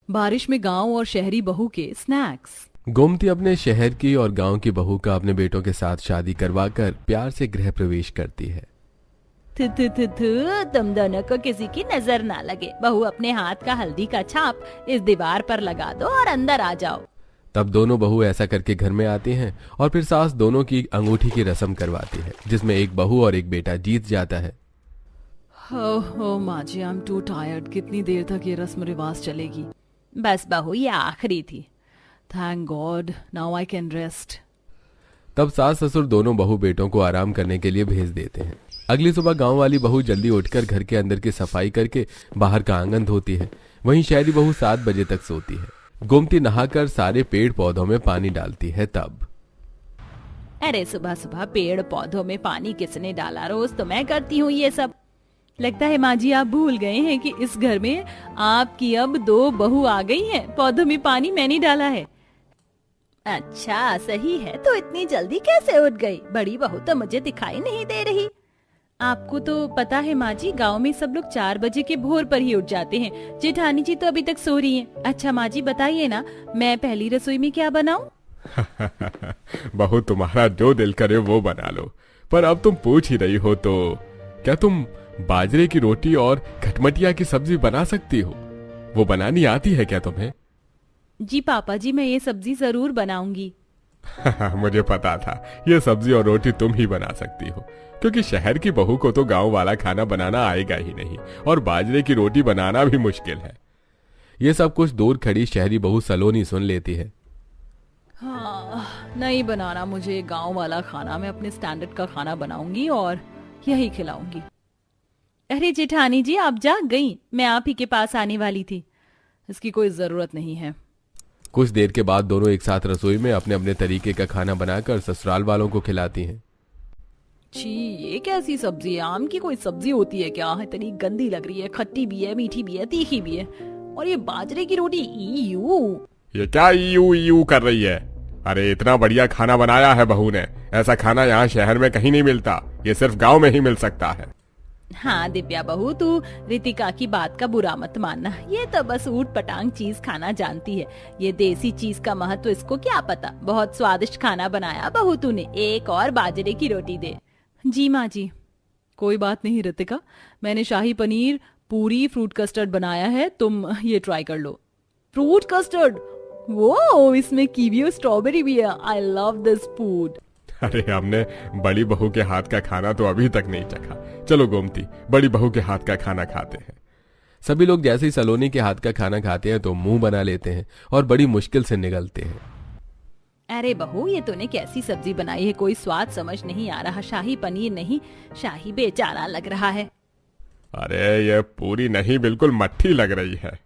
बारिश में गांव और शहरी बहू के स्नैक्स। गोमती अपने शहर की और गांव की बहू का अपने बेटों के साथ शादी करवाकर प्यार से गृह प्रवेश करती है। थु थु थु थु, तुम दोनों को किसी की नजर ना लगे। बहू अपने हाथ का हल्दी का छाप इस दीवार पर लगा दो और अंदर आ जाओ। तब दोनों बहू ऐसा करके घर में आती हैं और फिर सास दोनों की अंगूठी की रस्म करवाती है, जिसमें एक बहू और एक बेटा जीत जाता है। हो माँ जी, आई एम टू टायर्ड। कितनी देर तक ये रस्म रिवाज चलेगी? बस बहू, ये आखिरी थी। Thank God, now I can rest. तब सास ससुर दोनों बहू बेटों को आराम करने के लिए भेज देते हैं। अगली सुबह गांव वाली बहू जल्दी उठकर घर के अंदर की सफाई करके बाहर का आंगन धोती है। वहीं शहरी बहू 7 बजे तक सोती है। गोमती नहाकर सारे पेड़ पौधों में पानी डालती है। तब अरे सुबह सुबह पेड़ पौधों में पानी किसने डाला? रोज तो मैं करती हूँ ये सब। लगता है माँ जी आप भूल गए हैं कि इस घर में आपकी अब 2 बहू आ गई हैं। पौधों में पानी मैंने डाला है। अच्छा सही है, तो इतनी जल्दी कैसे उठ गई? बड़ी बहू तो मुझे दिखाई नहीं दे रही। आपको तो पता है माँ जी, गाँव में सब लोग 4 बजे के भोर पर ही उठ जाते हैं। जेठानी जी तो अभी तक सो रही हैं। अच्छा माँ जी बताइए ना, मैं पहली रसोई में क्या बनाऊं? बहू तुम्हारा जो दिल करे वो बना लो, पर अब तुम पूछ ही रही हो तो क्या तुम बाजरे की रोटी और खटमटिया की सब्जी बना सकती हो? वो बनानी आती है क्या तुम्हें? जी पापा जी, मैं ये सब्जी जरूर बनाऊंगी। मुझे पता था ये सब्जी और रोटी तुम ही बना सकती हो, क्योंकि शहर की बहू को तो गांव वाला खाना बनाना आएगा ही नहीं, और बाजरे की रोटी बनाना भी मुश्किल है। ये सब कुछ दूर खड़ी शहरी बहू सलोनी सुन लेती है। हाँ, नहीं बनाना मुझे गांव वाला खाना। मैं अपने स्टैंडर्ड का खाना बनाऊंगी और यही खिलाऊंगी। अरे जेठानी जी आप जाग गई? मैं आप ही के पास आने वाली थी। इसकी कोई जरूरत नहीं है। कुछ देर के बाद दोनों एक साथ रसोई में अपने अपने तरीके का खाना बनाकर ससुराल वालों को खिलाती हैं। छी, ये कैसी सब्जी है? आम की कोई सब्जी होती है क्या? इतनी गंदी लग रही है। खट्टी भी है, मीठी भी है, तीखी भी है। और ये बाजरे की रोटी, ईयू। ये क्या ईयू ईयू कर रही है? अरे इतना बढ़िया खाना बनाया है बहू ने। ऐसा खाना यहाँ शहर में कहीं नहीं मिलता, ये सिर्फ गांव में ही मिल सकता है। हाँ दिव्या बहू, तू रितिका की बात का बुरा मत मानना। ये तो बस ऊट पटांग चीज खाना जानती है। ये देसी चीज का महत्व इसको क्या पता। बहुत स्वादिष्ट खाना बनाया बहू तूने। एक और बाजरे की रोटी दे। जी माँ जी। कोई बात नहीं रितिका, मैंने शाही पनीर, पूरी, फ्रूट कस्टर्ड बनाया है। तुम ये ट्राई कर लो। Fruit custard? वो इसमें कीवी और स्ट्रॉबेरी भी है। I love this food. अरे हमने बड़ी बहू के हाथ का खाना तो अभी तक नहीं चखा। चलो गोमती, बड़ी बहू के हाथ का खाना खाते हैं। सभी लोग जैसे ही सलोनी के हाथ का खाना खाते हैं तो मुंह बना लेते हैं और बड़ी मुश्किल से निगलते हैं। अरे बहू, ये तूने कैसी सब्जी बनाई है? कोई स्वाद समझ नहीं आ रहा। शाही पनीर नहीं, शाही बेचारा लग रहा है। अरे ये पूरी नहीं, बिल्कुल मट्ठी लग रही है।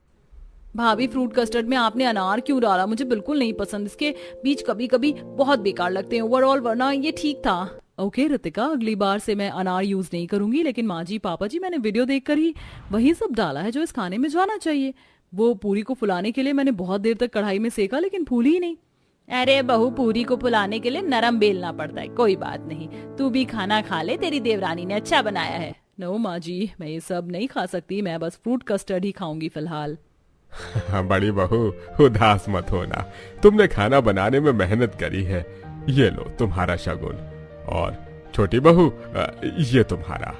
भाभी, फ्रूट कस्टर्ड में आपने अनार क्यों डाला? मुझे बिल्कुल नहीं पसंद। इसके बीज कभी कभी बहुत बेकार लगते हैं। ओवरऑल वरना ये ठीक था। ओके रितिका, अगली बार से मैं अनार यूज नहीं करूंगी। लेकिन माँ जी, पापा जी, मैंने वीडियो देखकर ही वही सब डाला है जो इस खाने में जाना चाहिए। वो पूरी को फुलाने के लिए मैंने बहुत देर तक कढ़ाई में सेका, लेकिन फूली ही नहीं। अरे बहू, पूरी को फुलाने के लिए नरम बेलना पड़ता है। कोई बात नहीं, तू भी खाना खा ले, तेरी देवरानी ने अच्छा बनाया है। नो माँ जी, मैं ये सब नहीं खा सकती। मैं बस फ्रूट कस्टर्ड ही खाऊंगी फिलहाल। बड़ी बहू, उदास मत होना। तुमने खाना बनाने में मेहनत करी है। ये लो तुम्हारा शगुन। और छोटी बहू, ये तुम्हारा।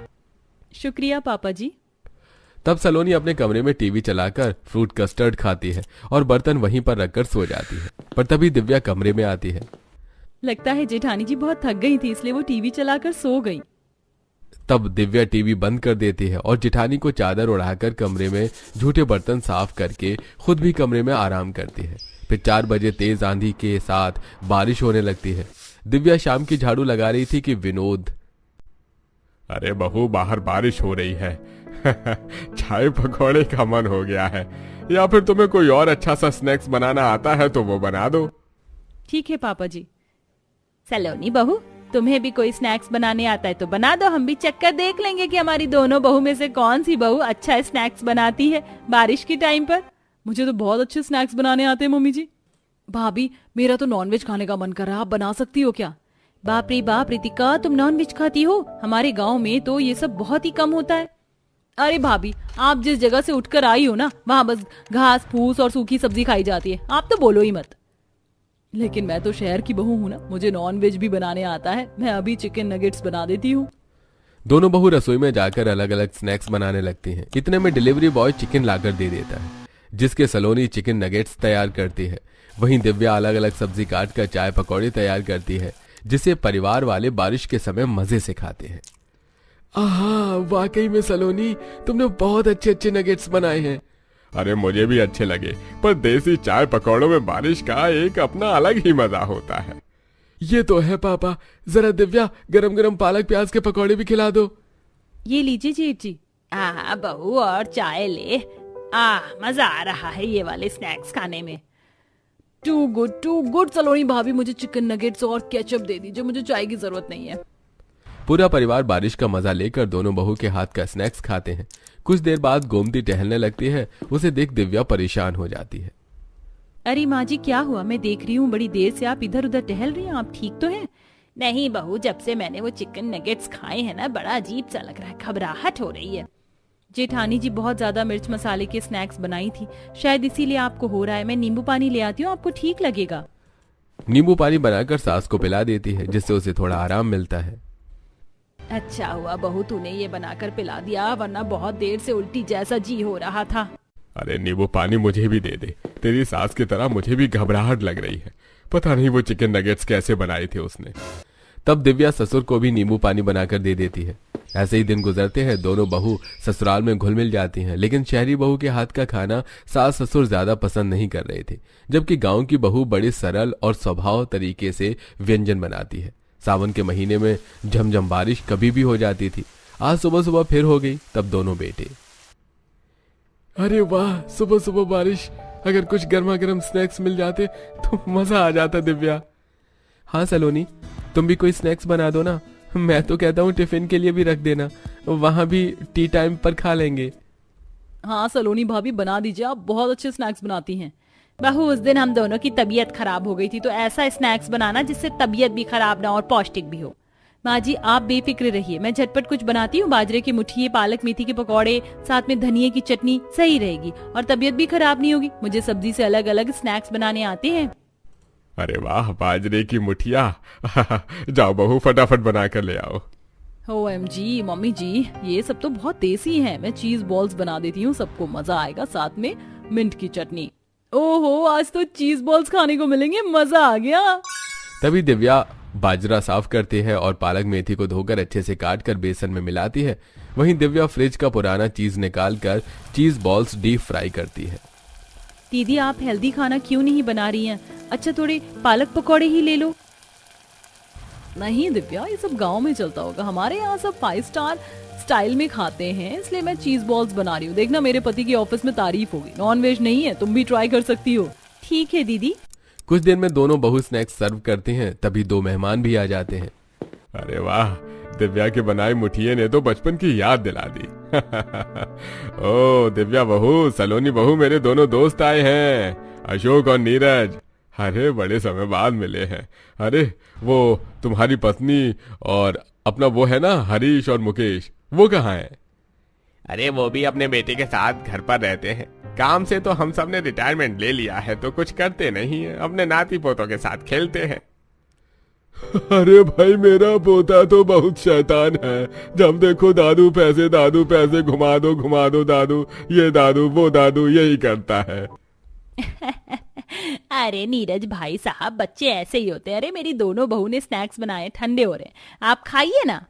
शुक्रिया पापा जी। तब सलोनी अपने कमरे में टीवी चलाकर फ्रूट कस्टर्ड खाती है और बर्तन वहीं पर रखकर सो जाती है। पर तभी दिव्या कमरे में आती है। लगता है जेठानी जी बहुत थक गई थी, इसलिए वो टीवी चलाकर सो गई। तब दिव्या टीवी बंद कर देती है और जेठानी को चादर उड़ाकर कमरे में झूठे बर्तन साफ करके खुद भी कमरे में आराम करती है। फिर 4 बजे तेज आंधी के साथ बारिश होने लगती है। दिव्या शाम की झाड़ू लगा रही थी कि विनोद, अरे बहू, बाहर बारिश हो रही है। चाय पकौड़े का मन हो गया है, या फिर तुम्हें कोई और अच्छा सा स्नैक्स बनाना आता है तो वो बना दो। ठीक है पापा जी। सलोनी बहू, तुम्हें भी कोई स्नैक्स बनाने आता है तो बना दो। हम भी चक्कर देख लेंगे कि हमारी दोनों बहू में से कौन सी बहू अच्छा स्नैक्स बनाती है बारिश के टाइम पर। मुझे तो बहुत अच्छे स्नैक्स बनाने आते हैं मम्मी जी। भाभी, मेरा तो नॉनवेज खाने का मन कर रहा है, आप बना सकती हो क्या? बाप रे बाप रितिका, तुम नॉनवेज खाती हो? हमारे गाँव में तो ये सब बहुत ही कम होता है। अरे भाभी, आप जिस जगह से उठकर आई हो ना, वहाँ बस घास फूस और सूखी सब्जी खाई जाती है, आप तो बोलो ही मत। लेकिन मैं तो शहर की बहू हूँ ना, मुझे नॉन वेज भी बनाने आता है। मैं अभी चिकन नगेट्स बना देती हूँ। दोनों बहू रसोई में जाकर अलग अलग स्नैक्स बनाने लगती हैं। इतने में डिलीवरी बॉय चिकन लाकर दे देता है, जिसके सलोनी चिकन नगेट्स तैयार करती है। वहीं दिव्या अलग अलग सब्जी काट कर चाय पकौड़े तैयार करती है, जिसे परिवार वाले बारिश के समय मजे से खाते हैं। आहा, वाकई में सलोनी, तुमने बहुत अच्छे अच्छे नगेट्स बनाए हैं। अरे मुझे भी अच्छे लगे, पर देसी चाय पकौड़ों में बारिश का एक अपना अलग ही मजा होता है। ये तो है पापा, जरा दिव्या गरम गरम पालक प्याज के पकौड़े भी खिला दो। ये लीजिए जेठ जी। बहू और चाय ले। मजा आ रहा है ये वाले स्नैक्स खाने में। टू गुड सलोनी भाभी, मुझे चिकन नगेट्स और केचप दे दीजिए, मुझे चाय की जरूरत नहीं है। पूरा परिवार बारिश का मजा लेकर दोनों बहू के हाथ का स्नैक्स खाते हैं। कुछ देर बाद गोमती टहलने लगती है। उसे देख दिव्या परेशान हो जाती है। अरे माँ जी, क्या हुआ? मैं देख रही हूँ बड़ी देर से आप इधर उधर टहल रही हैं, आप ठीक तो हैं? नहीं बहू, जब से मैंने वो चिकन नगेट्स खाए हैं ना, बड़ा अजीब सा लग रहा है, घबराहट हो रही है। जेठानी जी बहुत ज्यादा मिर्च मसाले के स्नैक्स बनाई थी, शायद इसीलिए आपको हो रहा है। मैं नींबू पानी ले आती हूँ, आपको ठीक लगेगा। नींबू पानी बनाकर सास को पिला देती है, जिससे उसे थोड़ा आराम मिलता है। अच्छा हुआ बहू तूने ये बनाकर पिला दिया, वरना बहुत देर से उल्टी जैसा जी हो रहा था। अरे नींबू पानी मुझे भी दे दे, तेरी सास की तरह मुझे भी घबराहट लग रही है। पता नहीं वो चिकन नगेट्स कैसे बनाए थे उसने। तब दिव्या ससुर को भी नींबू पानी बनाकर दे देती है। ऐसे ही दिन गुजरते हैं। दोनों बहू ससुराल में घुल मिल जाती हैं, लेकिन शहरी बहू के हाथ का खाना सास ससुर ज्यादा पसंद नहीं कर रहे थे, जबकि गांव की बहू बड़े सरल और स्वभाव तरीके से व्यंजन बनाती है। सावन के महीने में झमझम बारिश कभी भी हो जाती थी। आज सुबह सुबह फिर हो गई। तब दोनों बेटे, अरे वाह, सुबह सुबह बारिश, अगर कुछ गर्मा गर्म स्नैक्स मिल जाते तो मजा आ जाता। दिव्या, हाँ सलोनी, तुम भी कोई स्नैक्स बना दो ना। मैं तो कहता हूँ टिफिन के लिए भी रख देना, वहां भी टी टाइम पर खा लेंगे। हाँ सलोनी भाभी, बना दीजिए, आप बहुत अच्छे स्नैक्स बनाती हैं। बहू, उस दिन हम दोनों की तबीयत खराब हो गई थी, तो ऐसा स्नैक्स बनाना जिससे तबीयत भी खराब ना और पौष्टिक भी हो। माँ जी, आप बेफिक्र रहिए, मैं झटपट कुछ बनाती हूँ। बाजरे की मुठिए, पालक मेथी के पकौड़े, साथ में धनिये की चटनी, सही रहेगी और तबीयत भी खराब नहीं होगी। मुझे सब्जी से अलग अलग स्नैक्स बनाने आते हैं। अरे वाह, बाजरे की मुठिया। जाओ बहू, फटाफट बना कर ले आओ। OMG मम्मी जी, ये सब तो बहुत देसी है। मैं चीज बॉल्स बना देती हूँ, सबको मजा आएगा, साथ में मिंट की चटनी। ओहो, आज तो चीज बॉल्स खाने को मिलेंगे, मजा आ गया। तभी दिव्या बाजरा साफ करती है और पालक मेथी को धोकर अच्छे से काट कर बेसन में मिलाती है। वहीं दिव्या फ्रिज का पुराना चीज निकाल कर चीज बॉल्स डीप फ्राई करती है। दीदी, आप हेल्दी खाना क्यों नहीं बना रही हैं? अच्छा, थोड़े पालक पकौड़े ही ले लो। नहीं दिव्या, ये सब गांव में चलता होगा, हमारे यहाँ सब 5 स्टार स्टाइल में खाते हैं, इसलिए मैं चीज बॉल्स बना रही हूँ। देखना, मेरे पति की ऑफिस में तारीफ होगी। नॉन वेज नहीं है, तुम भी ट्राई कर सकती हो। ठीक है दीदी। कुछ देर में दोनों बहू स्नैक्स सर्व करते हैं। तभी 2 मेहमान भी आ जाते हैं। अरे वाह, दिव्या के बनाए मुठिए ने तो बचपन की याद दिला दी। ओ दिव्या बहू, सलोनी बहू, मेरे दोनों दोस्त आए हैं, अशोक और नीरज। अरे बड़े समय बाद मिले हैं। अरे वो तुम्हारी पत्नी और अपना वो है ना हरीश और मुकेश, वो कहाँ हैं? अरे वो भी अपने बेटे के साथ घर पर रहते हैं। काम से तो हम सब ने रिटायरमेंट ले लिया है, तो कुछ करते नहीं है, अपने नाती पोतों के साथ खेलते हैं। अरे भाई, मेरा पोता तो बहुत शैतान है। जब देखो दादू पैसे, घुमा दो दादू, ये दादू वो दादू, यही करता है। अरे नीरज भाई साहब, बच्चे ऐसे ही होते हैं। अरे मेरी दोनों बहू ने स्नैक्स बनाए, ठंडे हो रहे हैं, आप खाइए ना।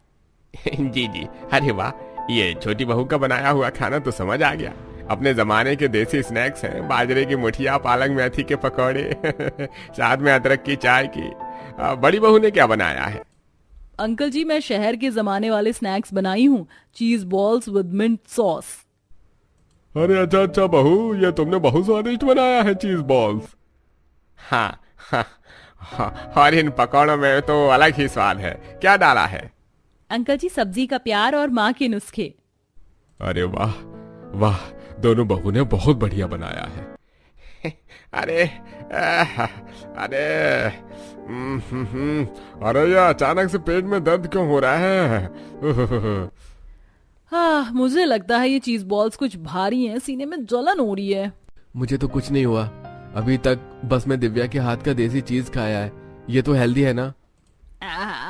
जी जी, अरे वाह, ये छोटी बहू का बनाया हुआ खाना तो समझ आ गया। अपने जमाने के देसी स्नैक्स हैं, बाजरे की मुठिया, पालक मेथी के पकौड़े, साथ में अदरक की चाय की। बड़ी बहू ने क्या बनाया है? अंकल जी, मैं शहर के जमाने वाले स्नैक्स बनाई हूँ, चीज बॉल्स विद मिंट सॉस। अरे अच्छा बहू, ये तुमने बहुत स्वादिष्ट बनाया है चीज बॉल्स। हाँ, और इन पकौड़ों में तो अलग ही स्वाद है। क्या डाला है? अंकल जी, सब्जी का प्यार और माँ के नुस्खे। अरे वाह वाह, दोनों बहू ने बहुत बढ़िया बनाया है। अरे अरे ये अचानक से पेट में दर्द क्यों हो रहा है? हाँ, मुझे लगता है ये चीज बॉल्स कुछ भारी हैं, सीने में जलन हो रही है। मुझे तो कुछ नहीं हुआ अभी तक, बस मैं दिव्या के हाथ का देसी चीज खाया है। ये तो हेल्दी है ना?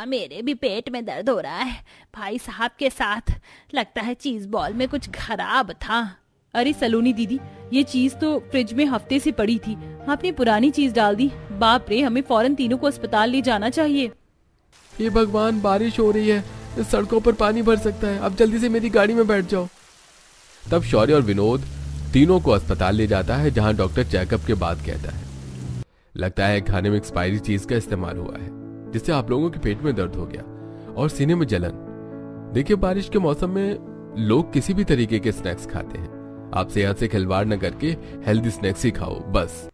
मेरे भी पेट में दर्द हो रहा है भाई साहब के साथ। लगता है चीज बॉल में कुछ खराब था। अरे सलोनी दीदी, ये चीज तो फ्रिज में हफ्ते से पड़ी थी, आपने पुरानी चीज डाल दी। बाप रे, हमें फौरन तीनों को अस्पताल ले जाना चाहिए। ये भगवान, बारिश हो रही है, इस सड़कों पर पानी भर सकता है। अब जल्दी से मेरी गाड़ी में बैठ जाओ। तब शौर्य और विनोद तीनों को अस्पताल ले जाता है, जहां डॉक्टर चेकअप के बाद कहता है लगता है खाने में एक्सपायरी चीज का इस्तेमाल हुआ है, जिससे आप लोगों के पेट में दर्द हो गया और सीने में जलन। देखिए, बारिश के मौसम में लोग किसी भी तरीके के स्नैक्स खाते हैं। आप सेहत से खिलवाड़ न करके हेल्दी स्नैक्स ही खाओ बस।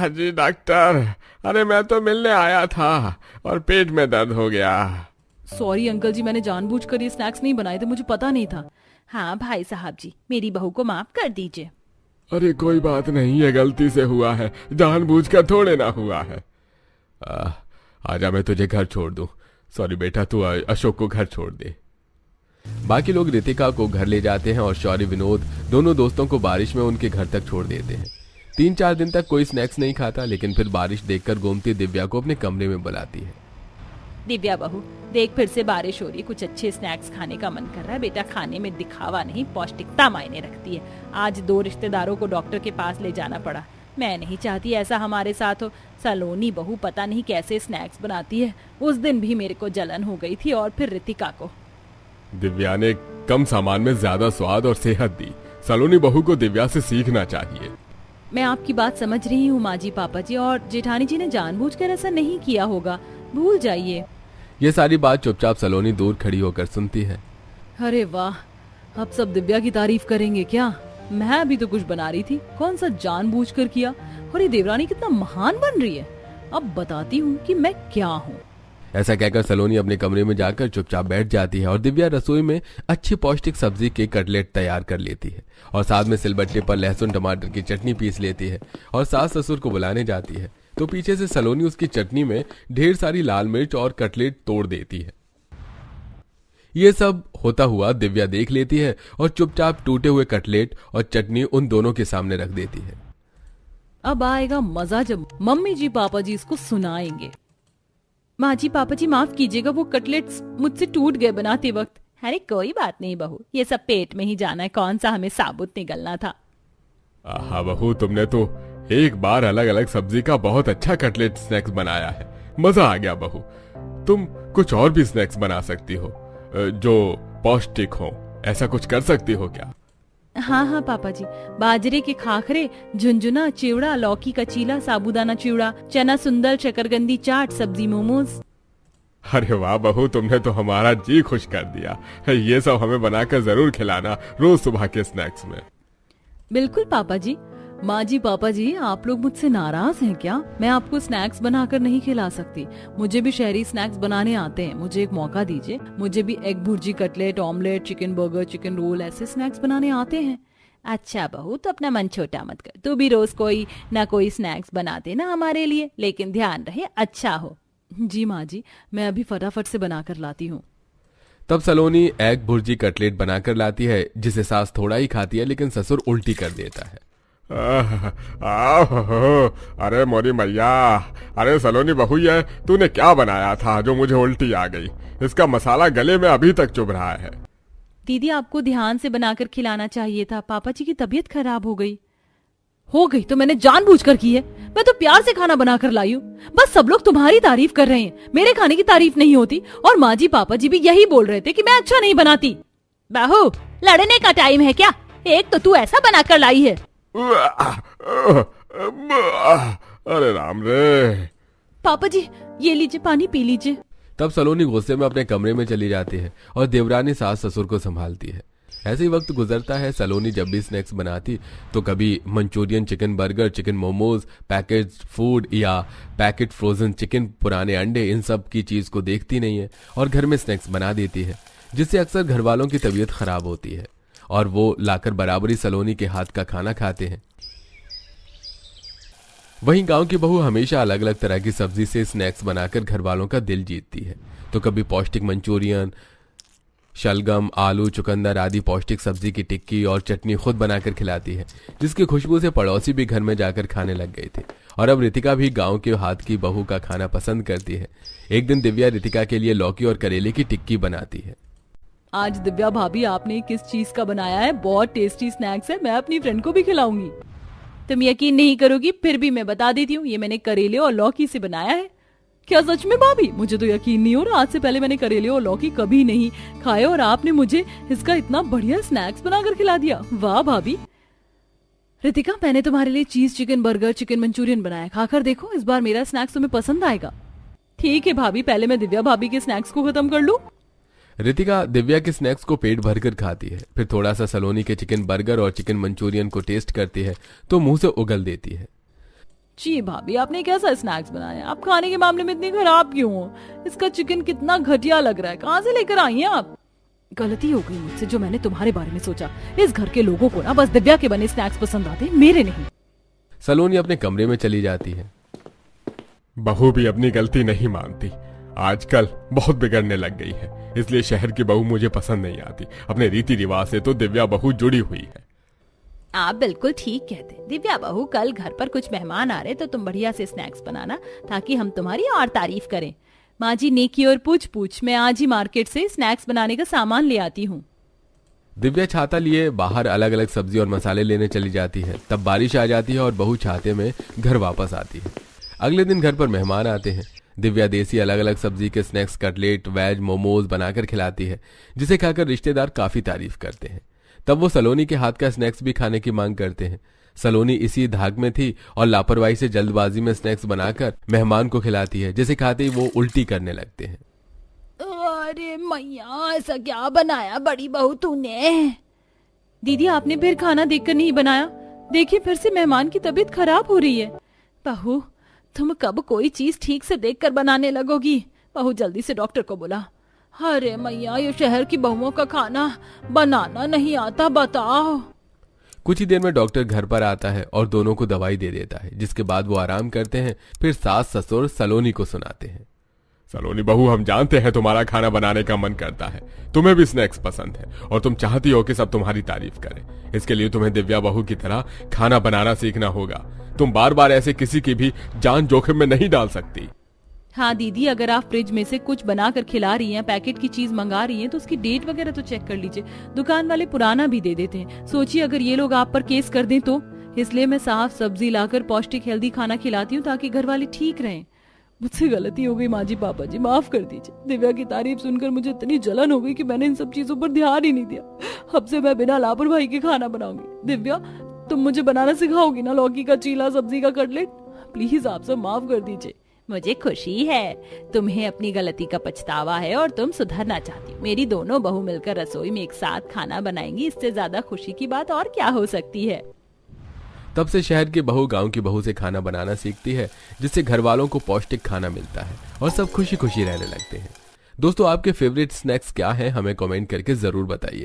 जी डॉक्टर, अरे मैं तो मिलने आया था और पेट में दर्द हो गया। सॉरी अंकल जी, मैंने जानबूझकर ये स्नैक्स नहीं बनाए थे, मुझे पता नहीं था। हाँ भाई साहब जी, मेरी बहू को माफ कर दीजिए। अरे कोई बात नहीं, ये गलती से हुआ है, जानबूझकर थोड़े ना हुआ है। आजा, मैं तुझे घर छोड़ दूं। सॉरी बेटा, तू अशोक को घर छोड़ दे। बाकी लोग रितिका को घर ले जाते हैं और शौर्य विनोद दोनों दोस्तों को बारिश में उनके घर तक छोड़ देते हैं। 3-4 दिन तक कोई स्नैक्स नहीं खाता, लेकिन फिर बारिश देखकर गोमती दिव्या को अपने कमरे में बुलाती है। दिव्या बहू, देख फिर से बारिश हो रही, कुछ अच्छे स्नैक्स खाने का मन कर रहा है। बेटा, खाने में दिखावा नहीं, पौष्टिकता मायने रखती है। आज 2 रिश्तेदारों को डॉक्टर के पास ले जाना पड़ा। मैं नहीं चाहती ऐसा हमारे साथ हो। सलोनी बहू पता नहीं कैसे स्नैक्स बनाती है। उस दिन भी मेरे को जलन हो गई थी, और फिर रितिका को। दिव्या ने कम सामान में ज्यादा स्वाद और सेहत दी। सलोनी बहू को दिव्या से सीखना चाहिए। मैं आपकी बात समझ रही हूँ माँ जी, पापा जी और जेठानी जी ने जानबूझकर ऐसा नहीं किया होगा, भूल जाइए। ये सारी बात चुपचाप सलोनी दूर खड़ी होकर सुनती है। अरे वाह, अब सब दिव्या की तारीफ करेंगे क्या? मैं अभी तो कुछ बना रही थी, कौन सा जानबूझकर किया। और ये देवरानी कितना महान बन रही है, अब बताती हूँ कि मैं क्या हूँ। ऐसा कहकर सलोनी अपने कमरे में जाकर चुपचाप बैठ जाती है और दिव्या रसोई में अच्छी पौष्टिक सब्जी के कटलेट तैयार कर लेती है और साथ में सिलबट्टे पर लहसुन टमाटर की चटनी पीस लेती है और सास ससुर को बुलाने जाती है, तो पीछे से सलोनी उसकी चटनी में ढेर सारी लाल मिर्च और कटलेट तोड़ देती है। ये सब होता हुआ दिव्या देख लेती है और चुपचाप टूटे हुए कटलेट और चटनी उन दोनों के सामने रख देती है। अब आएगा मजा जब मम्मी जी पापा जी इसको सुनाएंगे। माँ जी पापा जी माफ कीजिएगा, वो कटलेट्स मुझसे टूट गए बनाते वक्त। अरे कोई बात नहीं बहू, ये सब पेट में ही जाना है, कौन सा हमें साबुत निकलना था। हाँ बहू, तुमने तो एक बार अलग अलग सब्जी का बहुत अच्छा कटलेट स्नैक्स बनाया है, मजा आ गया बहू। तुम कुछ और भी स्नैक्स बना सकती हो जो पौष्टिक हो, ऐसा कुछ कर सकती हो क्या? हाँ हाँ पापा जी, बाजरे के खाखरे, झुंझुना, चिवड़ा, लौकी का चीला, साबूदाना चिवड़ा, चना सुंदर, शकरकंदी चाट, सब्जी मोमोज। अरे वाह बहू, तुमने तो हमारा जी खुश कर दिया। ये सब हमें बनाकर जरूर खिलाना रोज सुबह के स्नैक्स में। बिल्कुल पापा जी। माँ जी पापा जी, आप लोग मुझसे नाराज हैं क्या? मैं आपको स्नैक्स बनाकर नहीं खिला सकती, मुझे भी शहरी स्नैक्स बनाने आते हैं। मुझे एक मौका दीजिए, मुझे भी egg bhurji, cutlet, omelette, chicken burger, chicken roll ऐसे स्नैक्स बनाने आते हैं। अच्छा बहू, तो अपना मन छोटा मत कर, तू भी रोज कोई ना कोई स्नैक्स बना देना हमारे लिए, लेकिन ध्यान रहे अच्छा हो। जी माँ जी, मैं अभी फटाफट से बनाकर लाती हूँ। तब सलोनी एग भुर्जी कटलेट बनाकर लाती है, जिसे सास थोड़ा ही खाती है, लेकिन ससुर उल्टी कर देता है। अरे मोरी मैया, अरे सलोनी बहू, ये तूने क्या बनाया था जो मुझे उल्टी आ गई? इसका मसाला गले में अभी तक चुभ रहा है। दीदी, आपको ध्यान से बनाकर खिलाना चाहिए था, पापा जी की तबीयत खराब हो गई तो मैंने जानबूझकर की है। मैं तो प्यार से खाना बनाकर लाई हूँ, बस सब लोग तुम्हारी तारीफ कर रहे हैं, मेरे खाने की तारीफ नहीं होती। और माँ जी पापा जी भी यही बोल रहे थे कि मैं अच्छा नहीं बनाती। बहू, लड़ने का टाइम है क्या? एक तो तू ऐसा बनाकर लाई है। अरे राम रे। पापा जी, ये लीजिए पानी पी लीजिए। तब सलोनी गुस्से में अपने कमरे में चली जाती है और देवरानी सास ससुर को संभालती है। ऐसे ही वक्त गुजरता है। सलोनी जब भी स्नैक्स बनाती तो कभी Manchurian, chicken burger, chicken momos, package food या पैकेट फ्रोजन चिकन, पुराने अंडे, इन सब की चीज को देखती नहीं है और घर में स्नैक्स बना देती है, जिससे अक्सर घर वालों की तबीयत खराब होती है और वो लाकर बराबरी सलोनी के हाथ का खाना खाते हैं। वहीं गांव की बहू हमेशा अलग अलग तरह की सब्जी से स्नैक्स बनाकर घर वालों का दिल जीतती है। तो कभी पौष्टिक मंचूरियन, शलगम, आलू, चुकंदर आदि पौष्टिक सब्जी की टिक्की और चटनी खुद बनाकर खिलाती है, जिसकी खुशबू से पड़ोसी भी घर में जाकर खाने लग गए थे। और अब रितिका भी गांव के हाथ की बहू का खाना पसंद करती है। एक दिन दिव्या रितिका के लिए लौकी और करेले की टिक्की बनाती है। आज दिव्या भाभी आपने किस चीज का बनाया है? बहुत टेस्टी स्नैक्स है, मैं अपनी फ्रेंड को भी खिलाऊंगी। तुम यकीन नहीं करोगी, फिर भी मैं बता देती हूँ, ये मैंने करेले और लौकी से बनाया है। क्या सच में भाभी? मुझे तो यकीन नहीं हो रहा, आज से पहले मैंने करेले और लौकी कभी नहीं खाए और आपने मुझे इसका इतना बढ़िया स्नैक्स बनाकर खिला दिया। वाह भाभी। रितिका, मैंने तुम्हारे लिए चीज चिकन बर्गर, चिकन मंचूरियन बनाया, खाकर देखो, इस बार मेरा स्नैक्स तुम्हें पसंद आएगा। ठीक है भाभी, पहले मैं दिव्या भाभी के स्नैक्स को खत्म कर लूं। रितिका दिव्या के स्नैक्स को पेट भरकर खाती है, फिर थोड़ा सा सलोनी के चिकन बर्गर और चिकन मंचूरियन को टेस्ट करती है तो मुंह से उगल देती है। जी भाभी, आपने कैसा स्नैक्स बनाया? आप खाने के मामले में इतनी खराब क्यों हो? इसका चिकन कितना घटिया लग रहा है, कहाँ से लेकर आई हैं आप? गलती हो गई मुझसे जो मैंने तुम्हारे बारे में सोचा। इस घर के लोगों को ना बस दिव्या के बने स्नैक्स पसंद आते, मेरे नहीं। सलोनी अपने कमरे में चली जाती है। बहू भी अपनी गलती नहीं मानती, आजकल बहुत बिगड़ने लग गई है, इसलिए शहर की बहू मुझे पसंद नहीं आती। अपने रीति रिवाज से तो दिव्या बहू जुड़ी हुई है। आप बिल्कुल ठीक कहते। दिव्या बहू, कल घर पर कुछ मेहमान आ रहे तो तुम बढ़िया से स्नैक्स बनाना ताकि हम तुम्हारी और तारीफ करें। माँ जी नेकी और पूछ पूछ, मैं आज ही मार्केट से स्नैक्स बनाने का सामान ले आती हूँ। दिव्या छाता लिए बाहर अलग अलग सब्जी और मसाले लेने चली जाती है। तब बारिश आ जाती है और बहू छाते में घर वापस आती है। अगले दिन घर पर मेहमान आते हैं। दिव्या देसी अलग अलग सब्जी के स्नैक्स, कटलेट, वेज मोमोज बनाकर खिलाती है, जिसे खाकर रिश्तेदार काफी तारीफ करते हैं। तब वो सलोनी के हाथ का स्नैक्स भी खाने की मांग करते हैं। सलोनी इसी धाक में थी और लापरवाही से जल्दबाजी में स्नैक्स बनाकर मेहमान को खिलाती है, जिसे खाते ही वो उल्टी करने लगते हैं। अरे मैया, ऐसा क्या बनाया बड़ी बहू तूने? दीदी, आपने फिर खाना देखकर नहीं बनाया? देखिए, फिर से मेहमान की तबीयत खराब हो रही है। बहू, तुम कब कोई चीज ठीक से देखकर बनाने लगोगी? बहू, जल्दी से डॉक्टर को बुला। अरे मैया, ये शहर की बहुओं का खाना बनाना नहीं आता, बताओ। कुछ ही देर में डॉक्टर घर पर आता है और दोनों को दवाई दे देता है, जिसके बाद वो आराम करते हैं। फिर सास ससुर सलोनी को सुनाते हैं। सलोनी बहू, हम जानते हैं तुम्हारा खाना बनाने का मन करता है, तुम्हें भी स्नैक्स पसंद है और तुम चाहती हो कि सब तुम्हारी तारीफ करें। इसके लिए तुम्हें दिव्या बहू की तरह खाना बनाना सीखना होगा। तुम बार बार ऐसे किसी की भी जान जोखिम में नहीं डाल सकती। हाँ दीदी, अगर आप फ्रिज में से कुछ बनाकर खिला रही हैं, पैकेट की चीज मंगा रही हैं, तो उसकी डेट वगैरह तो चेक कर लीजिए। दुकान वाले पुराना भी दे देते हैं। सोचिए अगर ये लोग आप पर केस कर दें तो। इसलिए मैं साफ सब्जी लाकर पौष्टिक हेल्दी खाना खिलाती हूँ ताकि घर वाले ठीक रहें। मुझसे गलती हो गई माँ जी, पापा जी माफ कर दीजिए। दिव्या की तारीफ सुनकर मुझे इतनी जलन हो गई कि मैंने इन सब चीजों पर ध्यान ही नहीं दिया। अब से मैं बिना लापरवाही के खाना बनाऊंगी। दिव्या, तुम मुझे बनाना सिखाओगी ना लौकी का चीला, सब्जी का कटलेट? प्लीज आप सब माफ कर दीजिए। मुझे खुशी है तुम्हें अपनी गलती का पछतावा है और तुम सुधरना चाहती हो। मेरी दोनों बहू मिलकर रसोई में एक साथ खाना बनाएंगी, इससे ज्यादा खुशी की बात और क्या हो सकती है। तब से शहर की बहू गांव की बहू से खाना बनाना सीखती है, जिससे घर वालों को पौष्टिक खाना मिलता है और सब खुशी खुशी रहने लगते हैं। दोस्तों, आपके फेवरेट स्नैक्स क्या हैं? हमें कमेंट करके जरूर बताइए।